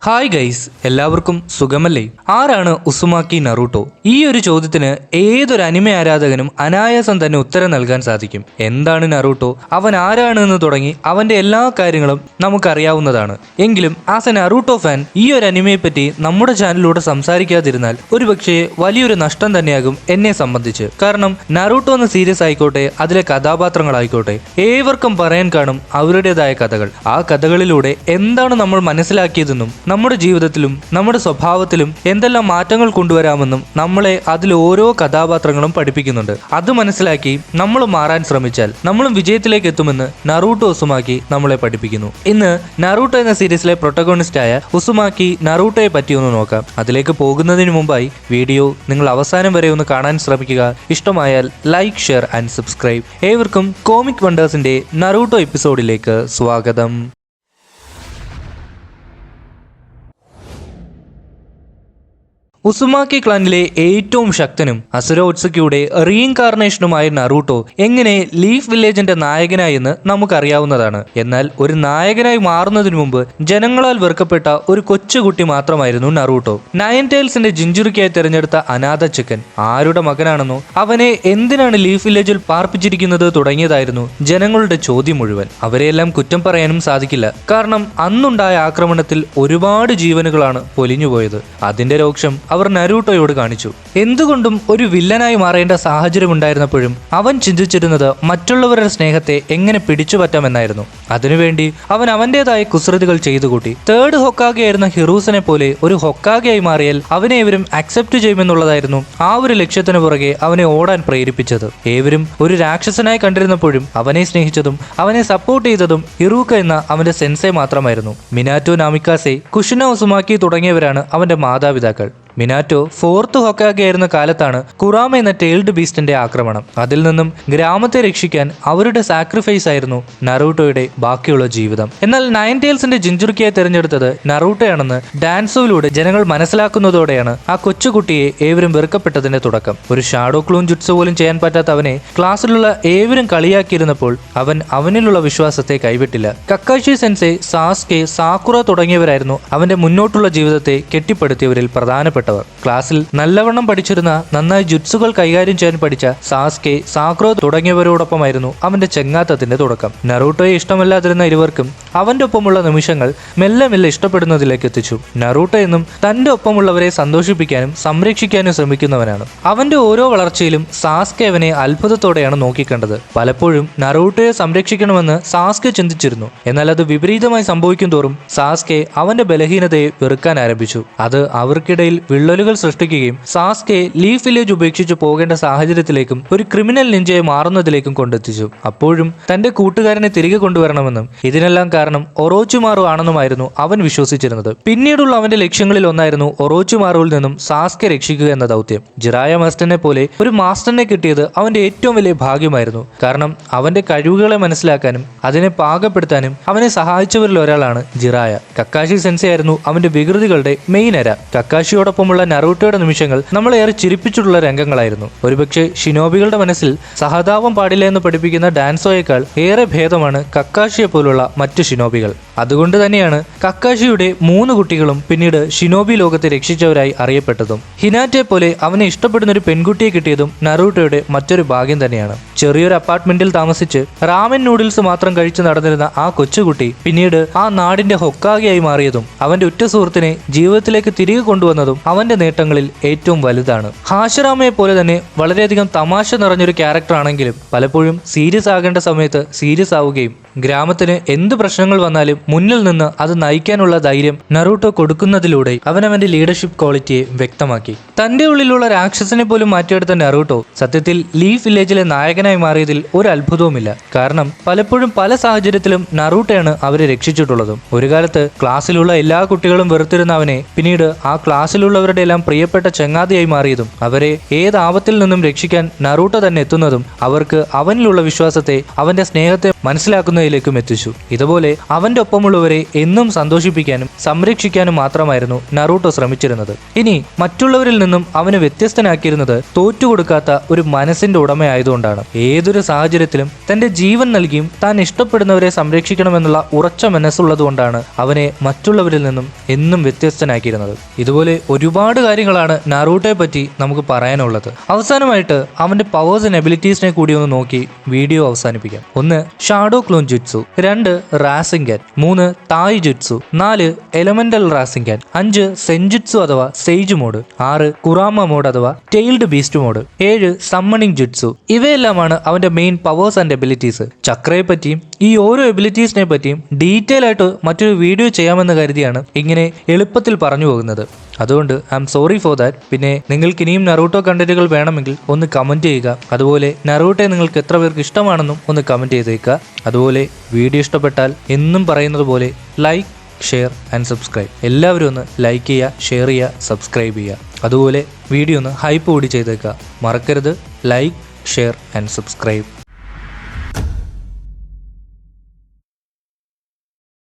Hi guys, എല്ലാവർക്കും സുഖമല്ലേ? ആരാണ് ഉസുമാക്കി നറൂട്ടോ? ഈ ഒരു ചോദ്യത്തിന് ഏതൊരു അനിമെ ആരാധകനും അനായാസം തന്നെ ഉത്തരം നൽകാൻ സാധിക്കും. എന്താണ് നറൂട്ടോ, അവൻ ആരാണ് എന്ന് തുടങ്ങി അവന്റെ എല്ലാ കാര്യങ്ങളും നമുക്കറിയാവുന്നതാണ്. എങ്കിലും ആസ് എ നറൂട്ടോ ഫാൻ ഈ ഒരു അനിമയെ പറ്റി നമ്മുടെ ചാനലിലൂടെ സംസാരിക്കാതിരുന്നാൽ ഒരുപക്ഷെ വലിയൊരു നഷ്ടം തന്നെയാകും എന്നെ സംബന്ധിച്ച്. കാരണം നറൂട്ടോ എന്ന സീരീസ് ആയിക്കോട്ടെ, അതിലെ കഥാപാത്രങ്ങളായിക്കോട്ടെ, ഏവർക്കും പറയാൻ കാണും അവരുടേതായ കഥകൾ. ആ കഥകളിലൂടെ എന്താണ് നമ്മൾ മനസ്സിലാക്കിയതെന്നും നമ്മുടെ ജീവിതത്തിലും നമ്മുടെ സ്വഭാവത്തിലും എന്തെല്ലാം മാറ്റങ്ങൾ കൊണ്ടുവരാമെന്നും നമ്മളെ അതിൽ ഓരോ കഥാപാത്രങ്ങളും പഠിപ്പിക്കുന്നുണ്ട്. അത് മനസ്സിലാക്കി നമ്മൾ മാറാൻ ശ്രമിച്ചാൽ നമ്മളും വിജയത്തിലേക്ക് എത്തുമെന്ന് നറൂട്ടോ ഉസുമാക്കി നമ്മളെ പഠിപ്പിക്കുന്നു. ഇന്ന് നറൂട്ടോ എന്ന സീരീസിലെ പ്രൊട്ടഗോണിസ്റ്റായ ഉസുമാക്കി നറൂട്ടോയെ പറ്റി ഒന്ന് നോക്കാം. അതിലേക്ക് പോകുന്നതിന് മുമ്പായി വീഡിയോ നിങ്ങൾ അവസാനം വരെ ഒന്ന് കാണാൻ ശ്രമിക്കുക. ഇഷ്ടമായാൽ ലൈക്ക്, ഷെയർ ആൻഡ് സബ്സ്ക്രൈബ്. ഏവർക്കും കോമിക് വണ്ടേഴ്സിന്റെ നറൂട്ടോ എപ്പിസോഡിലേക്ക് സ്വാഗതം. ഉസുമാക്കി ക്ലാനിലെ ഏറ്റവും ശക്തനും അസുര ഒത്സുക്കിയുടെ റീഇൻകാർണേഷനുമായ നറൂട്ടോ എങ്ങനെ ലീഫ് വില്ലേജിന്റെ നായകനായെന്ന് നമുക്കറിയാവുന്നതാണ്. എന്നാൽ ഒരു നായകനായി മാറുന്നതിനു മുമ്പ് ജനങ്ങളാൽ വെറുക്കപ്പെട്ട ഒരു കൊച്ചുകുട്ടി മാത്രമായിരുന്നു നറൂട്ടോ. നയൻ ടൈൽസിന്റെ ജിഞ്ചുറിക്കായി തിരഞ്ഞെടുത്ത അനാഥ ചിക്കൻ ആരുടെ മകനാണെന്നോ അവനെ എന്തിനാണ് ലീഫ് വില്ലേജിൽ പാർപ്പിച്ചിരിക്കുന്നത് തുടങ്ങിയതായിരുന്നു ജനങ്ങളുടെ ചോദ്യം മുഴുവൻ. അവരെയെല്ലാം കുറ്റം പറയാനും സാധിക്കില്ല. കാരണം അന്നുണ്ടായ ആക്രമണത്തിൽ ഒരുപാട് ജീവനുകളാണ് പൊലിഞ്ഞുപോയത്. അതിന്റെ രോക്ഷം അവർ നറൂട്ടോയോട് കാണിച്ചു. എന്തുകൊണ്ടും ഒരു വില്ലനായി മാറേണ്ട സാഹചര്യം ഉണ്ടായിരുന്നപ്പോഴും അവൻ ചിന്തിച്ചിരുന്നത് മറ്റുള്ളവരുടെ സ്നേഹത്തെ എങ്ങനെ പിടിച്ചുപറ്റാമെന്നായിരുന്നു. അതിനുവേണ്ടി അവൻ അവന്റേതായ കുസൃതികൾ ചെയ്തുകൂട്ടി. തേർഡ് ഹൊക്കാഗെയായിരുന്ന ഹിറൂസിനെ പോലെ ഒരു ഹൊക്കാഗെയായി മാറിയാൽ അവനെ ഏവരും അക്സെപ്റ്റ് ചെയ്യുമെന്നുള്ളതായിരുന്നു ആ ഒരു ലക്ഷ്യത്തിന് പുറകെ അവനെ ഓടാൻ പ്രേരിപ്പിച്ചത്. ഏവരും ഒരു രാക്ഷസനായി കണ്ടിരുന്നപ്പോഴും അവനെ സ്നേഹിച്ചതും അവനെ സപ്പോർട്ട് ചെയ്തതും ഹിറൂക്ക എന്ന അവന്റെ സെൻസെ മാത്രമായിരുന്നു. മിനാറ്റോ, നാമിക്കാസെ, കുഷിന, ഉസുമാക്കി തുടങ്ങിയവരാണ് അവന്റെ മാതാപിതാക്കൾ. മിനാറ്റോ ഫോർത്ത് ഹൊക്കാഗെ ആയിരുന്ന കാലത്താണ് കുറാമ എന്ന ടെയിൽഡ് ബീസ്റ്റിന്റെ ആക്രമണം. അതിൽ നിന്നും ഗ്രാമത്തെ രക്ഷിക്കാൻ അവരുടെ സാക്രിഫൈസ് ആയിരുന്നു നറൂട്ടോയുടെ ബാക്കിയുള്ള ജീവിതം. എന്നാൽ നയൻ ടൈൽസിന്റെ ജിഞ്ചുറിക്കായി തിരഞ്ഞെടുത്തത് നറൂട്ടോയാണെന്ന് ഡാൻസോയിലൂടെ ജനങ്ങൾ മനസ്സിലാക്കുന്നതോടെയാണ് ആ കൊച്ചുകുട്ടിയെ ഏവരും വെറുക്കപ്പെട്ടതിന്റെ തുടക്കം. ഒരു ഷാഡോ ക്ലൂൺ ജുട്സ് പോലും ചെയ്യാൻ പറ്റാത്ത അവനെ ക്ലാസ്സിലുള്ള ഏവരും കളിയാക്കിയിരുന്നപ്പോൾ അവൻ അവനിലുള്ള വിശ്വാസത്തെ കൈവിട്ടില്ല. കക്കാഷി സെൻസെ, സാസ്കെ, സാക്കുറ തുടങ്ങിയവരായിരുന്നു അവന്റെ മുന്നോട്ടുള്ള ജീവിതത്തെ കെട്ടിപ്പടുത്തിയവരിൽ പ്രധാനപ്പെട്ട. ക്ലാസ്സിൽ നല്ലവണ്ണം പഠിച്ചിരുന്ന, നന്നായി ജുറ്റ്സുകൾ കൈകാര്യം ചെയ്യാൻ പഠിച്ച സാസ്കെ, സാക്രോ തുടങ്ങിയവരോടൊപ്പമായിരുന്നു അവന്റെ ചെങ്ങാത്തത്തിന്റെ തുടക്കം. നറൂട്ടോയെ ഇഷ്ടമല്ലാതിരുന്ന ഇരുവർക്കും അവന്റെ ഒപ്പമുള്ള നിമിഷങ്ങൾ മെല്ലെ മെല്ലെ ഇഷ്ടപ്പെടുന്നതിലേക്ക് എത്തിച്ചു. നറൂട്ടോ എന്നും തന്റെ ഒപ്പമുള്ളവരെ സന്തോഷിപ്പിക്കാനും സംരക്ഷിക്കാനും ശ്രമിക്കുന്നവനാണ്. അവന്റെ ഓരോ വളർച്ചയിലും സാസ്കെ അവനെ അത്ഭുതത്തോടെയാണ് നോക്കിക്കണ്ടത്. പലപ്പോഴും നറൂട്ടോയെ സംരക്ഷിക്കണമെന്ന് സാസ്കെ ചിന്തിച്ചിരുന്നു. എന്നാൽ അത് വിപരീതമായി സംഭവിക്കും തോറും സാസ്കെ അവന്റെ ബലഹീനതയെ വെറുക്കാൻ ആരംഭിച്ചു. അത് അവർക്കിടയിൽ വിള്ളലുകൾ സൃഷ്ടിക്കുകയും സാസ്കെ ലീഫ് വില്ലേജ് ഉപേക്ഷിച്ചു പോകേണ്ട സാഹചര്യത്തിലേക്കും ഒരു ക്രിമിനൽ നിഞ്ചയെ മാറുന്നതിലേക്കും കൊണ്ടെത്തിച്ചു. അപ്പോഴും തന്റെ കൂട്ടുകാരനെ തിരികെ കൊണ്ടുവരണമെന്നും ഇതിനെല്ലാം കാരണം ഒറോച്ചുമാറു ആണെന്നുമായിരുന്നു അവൻ വിശ്വസിച്ചിരുന്നത്. പിന്നീടുള്ള അവന്റെ ലക്ഷ്യങ്ങളിൽ ഒന്നായിരുന്നു ഒറോച്ചുമാറുവിൽ നിന്നും സാസ്കെ രക്ഷിക്കുക എന്ന ദൗത്യം. ജിറായ മാസ്റ്ററിനെ പോലെ ഒരു മാസ്റ്ററിനെ കിട്ടിയത് അവന്റെ ഏറ്റവും വലിയ ഭാഗ്യമായിരുന്നു. കാരണം അവന്റെ കഴിവുകളെ മനസ്സിലാക്കാനും അതിനെ പാകപ്പെടുത്താനും അവനെ സഹായിച്ചവരിൽ ഒരാളാണ് ജിറായ. കക്കാഷി സെൻസെ ആയിരുന്നു അവന്റെ വികൃതികളുടെ മെയിൻ എര. കക്കാഷിയോടൊപ്പമുള്ള നറൂട്ടോയുടെ നിമിഷങ്ങൾ നമ്മളേറെ ചിരിപ്പിച്ചിട്ടുള്ള രംഗങ്ങളായിരുന്നു. ഒരുപക്ഷെ ഷിനോബികളുടെ മനസ്സിൽ സഹതാപം പാടില്ല എന്ന് പഠിപ്പിക്കുന്ന ഡാൻസോയേക്കാൾ ഏറെ ഭേദമാണ് കക്കാഷിയെ പോലുള്ള മറ്റു ഷിനോബികൾ. അതുകൊണ്ട് തന്നെയാണ് കക്കാഷിയുടെ 3 കുട്ടികളും പിന്നീട് ഷിനോബി ലോകത്തെ രക്ഷിച്ചവരായി അറിയപ്പെട്ടതും. ഹിനാറ്റെ പോലെ അവനെ ഇഷ്ടപ്പെടുന്ന ഒരു പെൺകുട്ടിയെ കിട്ടിയതും നറൂട്ടോയുടെ മറ്റൊരു ഭാഗ്യം തന്നെയാണ്. ചെറിയൊരു അപ്പാർട്ട്മെന്റിൽ താമസിച്ച് റാമൻ നൂഡിൽസ് മാത്രം കഴിച്ചു നടന്നിരുന്ന ആ കൊച്ചുകുട്ടി പിന്നീട് ആ നാടിന്റെ ഹൊക്കാഗെയായി മാറിയതും അവന്റെ ഉറ്റ സുഹൃത്തിനെ ജീവിതത്തിലേക്ക് തിരികെ കൊണ്ടുവന്നതും അവന്റെ നേട്ടങ്ങളിൽ ഏറ്റവും വലുതാണ്. ഹാഷിറാമയെ പോലെ തന്നെ വളരെയധികം തമാശ നിറഞ്ഞൊരു ക്യാരക്ടർ ആണെങ്കിലും പലപ്പോഴും സീരിയസ് ആകേണ്ട സമയത്ത് സീരിയസ് ആവുകയും ഗ്രാമത്തിന് എന്ത് പ്രശ്നങ്ങൾ വന്നാലും മുന്നിൽ നിന്ന് അത് നയിക്കാനുള്ള ധൈര്യം നറൂട്ടോ കൊടുക്കുന്നതിലൂടെ അവനവന്റെ ലീഡർഷിപ്പ് ക്വാളിറ്റിയെ വ്യക്തമാക്കി. തന്റെ ഉള്ളിലുള്ള രാക്ഷസനെ പോലും മാറ്റിയെടുത്ത നറൂട്ടോ സത്യത്തിൽ ലീഫ് വില്ലേജിലെ നായകനായി മാറിയതിൽ ഒരു അത്ഭുതവുമില്ല. കാരണം പലപ്പോഴും പല സാഹചര്യത്തിലും നറൂട്ടോയാണ് അവരെ രക്ഷിച്ചിട്ടുള്ളതും. ഒരു കാലത്ത് ക്ലാസ്സിലുള്ള എല്ലാ കുട്ടികളും വെറുത്തിരുന്ന അവനെ പിന്നീട് ആ ക്ലാസ്സിലുള്ളവരുടെ എല്ലാം പ്രിയപ്പെട്ട ചങ്ങാതിയായി മാറിയതും അവരെ ഏത് ആപത്തിൽ നിന്നും രക്ഷിക്കാൻ നറൂട്ടോ തന്നെ എത്തുന്നതും അവർക്ക് അവനിലുള്ള വിശ്വാസത്തെ, അവന്റെ സ്നേഹത്തെ മനസ്സിലാക്കുന്ന ചെയ്യുന്നതിലേക്കും എത്തിച്ചു. ഇതുപോലെ അവന്റെ ഒപ്പമുള്ളവരെ എന്നും സന്തോഷിപ്പിക്കാനും സംരക്ഷിക്കാനും മാത്രമായിരുന്നു നറൂട്ടോ ശ്രമിച്ചിരുന്നത്. ഇനി മറ്റുള്ളവരിൽ നിന്നും അവന് വ്യത്യസ്തനാക്കിയിരുന്നത് തോറ്റുകൊടുക്കാത്ത ഒരു മനസ്സിന്റെ ഉടമയായതുകൊണ്ടാണ്. ഏതൊരു സാഹചര്യത്തിലും തന്റെ ജീവൻ നൽകിയും താൻ ഇഷ്ടപ്പെടുന്നവരെ സംരക്ഷിക്കണമെന്നുള്ള ഉറച്ച മനസ്സുള്ളതുകൊണ്ടാണ് അവനെ മറ്റുള്ളവരിൽ നിന്നും എന്നും വ്യത്യസ്തനാക്കിയിരുന്നത്. ഇതുപോലെ ഒരുപാട് കാര്യങ്ങളാണ് നറൂട്ടോയെ പറ്റി നമുക്ക് പറയാനുള്ളത്. അവസാനമായിട്ട് അവന്റെ പവേഴ്സ് ആൻഡ് എബിലിറ്റീസിനെ കൂടി ഒന്ന് നോക്കി വീഡിയോ അവസാനിപ്പിക്കാം. 1. Shadow clone jutsu. 2. Rasengan. 3. Tai jutsu. 4. Elemental Rasengan. 5. Senjutsu അഥവാ സെയ്ജ് മോഡ്. 6. കുറാമ മോഡ് അഥവാ tailed beast mode. 7. Summoning jutsu. ഇവയെല്ലാമാണ് അവന്റെ മെയിൻ പവേഴ്സ് ആൻഡ് എബിലിറ്റീസ്. ചക്രയെ പറ്റിയും ഈ ഓരോ എബിലിറ്റീസിനെ പറ്റിയും ഡീറ്റെയിൽ ആയിട്ട് മറ്റൊരു വീഡിയോ ചെയ്യാമെന്ന് കരുതിയാണ് ഇങ്ങനെ എളുപ്പത്തിൽ പറഞ്ഞു പോകുന്നത്. അതുകൊണ്ട് I am sorry for that. പിന്നെ നിങ്ങൾക്ക് ഇനിയും നറൂട്ടോ കണ്ടന്റുകൾ വേണമെങ്കിൽ ഒന്ന് കമന്റ് ചെയ്യുക. അതുപോലെ നറൂട്ടോയെ നിങ്ങൾക്ക് എത്ര പേർക്ക് ഇഷ്ടമാണെന്നും ഒന്ന് കമന്റ് ചെയ്തേക്കുക. അതുപോലെ വീഡിയോ ഇഷ്ടപ്പെട്ടാൽ എന്നും പറയുന്നത് പോലെ ലൈക്ക്, ഷെയർ ആൻഡ് സബ്സ്ക്രൈബ്. എല്ലാവരും ഒന്ന് ലൈക്ക് ചെയ്യുക, ഷെയർ ചെയ്യുക, സബ്സ്ക്രൈബ് ചെയ്യുക. അതുപോലെ വീഡിയോ ഒന്ന് ഹൈപ്പ് കൂടി ചെയ്തേക്കുക. മറക്കരുത്, ലൈക്ക്, ഷെയർ ആൻഡ് സബ്സ്ക്രൈബ്.